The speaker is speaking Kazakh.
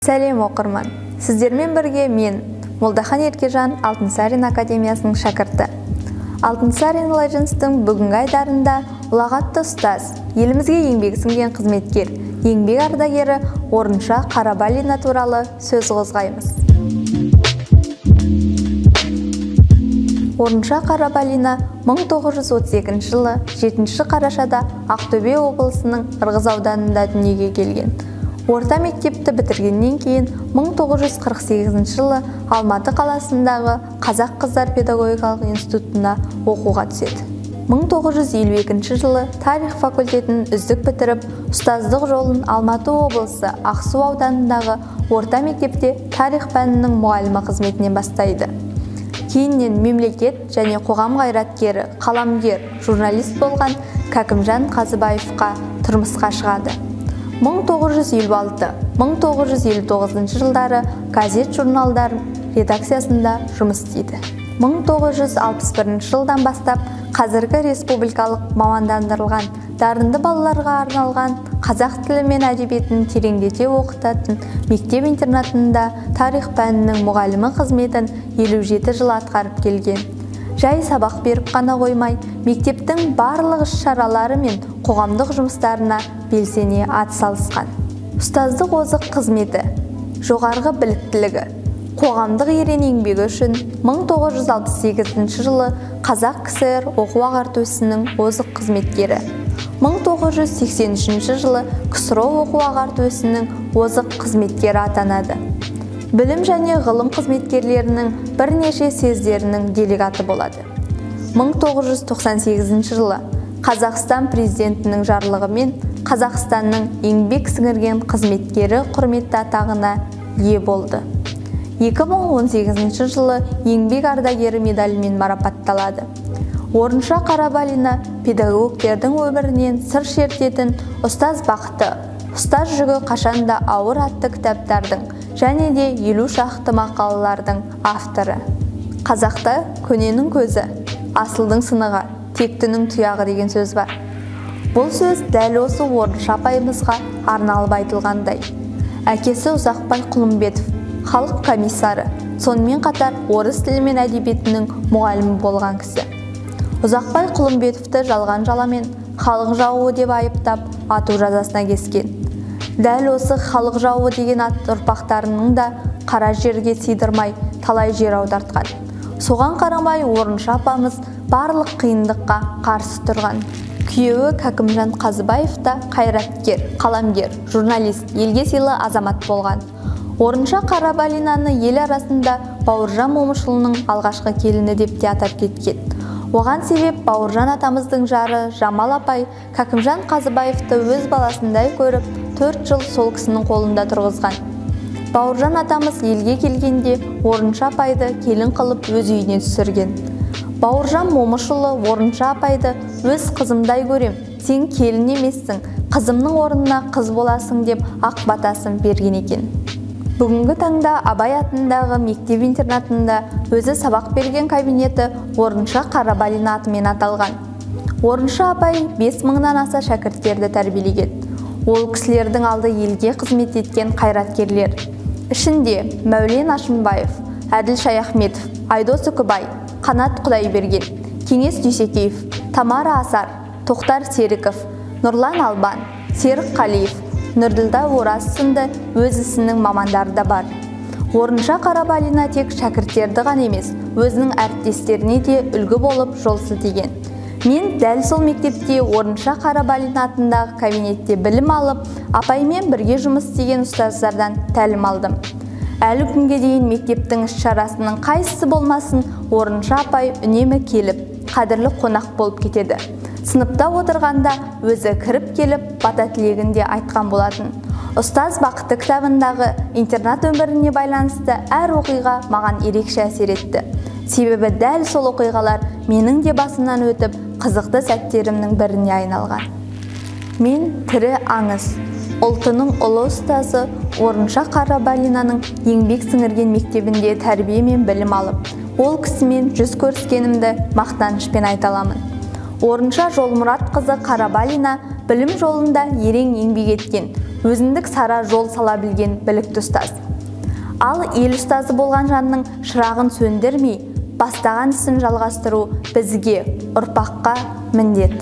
Сәлем оқырман. Сіздермен бірге мен, Молдахан Еркежан, Алтынсарин Академиясының шәкірті. Алтынсарин Legends-тың бүгінгі айдарында ұлағатты ұстаз, елімізге еңбегі сіңген қызметкер, еңбек ардагері Орынша Қарабалина туралы сөз қозғаймыз. Орынша Қарабалина 1932 жылы 7 қарашада Ақтөбе облысының Ырғыз ауданында дүниеге келген. Орта мектепті бітіргеннен кейін 1948 жылы Алматы қаласындағы Қазақ қыздар педагогикалық институтына оқуға түседі. 1952 жылы тарих факультетін үздік бітіріп, ұстаздық жолын Алматы облысы Ақсу ауданындағы орта мектепте тарих пәнінің мұғалімі қызметінен бастайды. Кейіннен мемлекет және қоғам қайраткері, қаламгер, журналист болған Кәкімжан Қазыбаевқа тұрмысқа шығады. 1956-1959 жылдары газет-журналдар редакциясында жұмыс істейді. 1961 жылдан бастап қазіргі республикалық мамандандырылған дарынды балаларға арналған қазақ тілі мен әдебиетін тереңдете оқытатын мектеп-интернатында тарих пәнінің мұғалімі қызметін 57 жыл атқарып келген. Жай сабақ беріп қана қоймай, мектептің барлық іс-шаралары мен қоғамдық жұмыстарына белсене атсалысқан. Ұстаздық озық қызметі, жоғарғы біліктілігі, қоғамдық ерен еңбегі үшін 1968 жылы Қазақ КСР оқу-ағарту ісінің озық қызметкері, 1983 жылы КСРО оқу-ағарту ісінің озық қызметкері атанады. Білім және ғылым қызметкерлерінің бірнеше съездерінің делегаты болады. 1998 жылы Қазақстан президентінің жарлығымен Қазақстанның еңбек сіңірген қызметкері құрметті атағына ие болды. 2018 жылы еңбек ардагері медалімен марапатталады. Орынша Қарабалина педагогтердің өмірінен сыр шертетін ұстаз бақыты, ұстаз жүгі қашанда ауыр атты кітаптардың және де 50 шақты мақалалардың авторы. Қазақта көненің көзі, асылдың сынығы, тектінің тұяғы деген сөз бар. Бұл сөз дәл осы Орынша апайымызға арналып айтылғандай. Әкесі Ұзақбай Құлымбетов, халық комиссары, сонымен қатар орыс тілі мен әдебиетінің мұғалімі болған кісі. Ұзақбай Құлымбетовті жалған жаламен халық жауы деп айыптап, ату жазасына кескен. Дәл осы халық жауы деген ат ұрпақтарының да қара жерге сыйдырмай талай жер аудартқан. Соған қарамай Орынша апамыз барлық қиындыққа қарсы тұрған. Күйеуі Кәкімжан Қазыбаев та қайраткер, қаламгер, журналист, елге сыйлы азамат болған. Орынша Қарабалинаны ел арасында Бауыржан Момышұлының алғашқы келіні деп те атап кеткен. Оған себеп Бауыржан атамыздың жары Жамал апай Кәкімжан Қазыбаевты өз баласындай көріп, 4 жыл сол кісінің қолында тұрғызған. Бауыржан атамыз елге келгенде Орынша апайды келін қылып өз үйіне түсірген. Бауыржан Момышұлы Орынша апайды өз қызымдай көрем, сен келін емессің, қызымның орнына қыз боласың деп ақ батасын берген екен. Бүгінгі таңда Абай атындағы мектеп-интернатында өзі сабақ берген кабинеті Орынша Қарабалина атымен аталған. Орынша апай 5000-нан аса шәкірттерді тәрбиелеген. Ол кісілердің алды елге қызмет еткен қайраткерлер. Ішінде Мәулен Ашымбаев, Әділ Шаяхметов, Айдос Үкібай, Қанат Құдайберген, Кеңес Дүйсекеев, Тамара Асар, Тоқтар Серіков, Нұрлан Албан, Серік Қалиев, Нұрділда Ораз сынды өз ісінің мамандары да бар. Орынша Қарабалина тек шәкірттерді ғана емес, өзінің әріптестеріне де үлгі болып жол сілтеген. Мен дәл сол мектепте Орынша Қарабалина атындағы кабинетте білім алып, апаймен бірге жұмыс істеген ұстаздардан тәлім алдым. Әлі күнге дейін мектептің іс-шарасының қайсысы болмасын, Орынша апай үнемі келіп, қадірлі қонақ болып кетеді. Сыныпта отырғанда өзі кіріп келіп, бата тілегін де айтқан болатын. Ұстаз бақыты кітабындағы интернат өміріне байланысты әр оқиға маған ерекше әсер етті. Себебі дәл сол оқиғалар менің де басымнан өтіп, қызықты сәттерімнің біріне айналған. Мен тірі аңыз, ұлтының ұлы ұстазы Орынша Қарабалинаның еңбек сіңірген мектебінде тәрбие мен білім алып, ол кісімен жүз көріскенімді мақтанышпен айта аламын. Орынша Жолмұрат қызы Қарабалина білім жолында ерең еңбек еткен, өзіндік сара жол сала білген білікті ұстаз. Ал ел ұстазы болған жанның шырағын сөндірмей, бастаған ісін жалғастыру бізге, ұрпаққа міндет.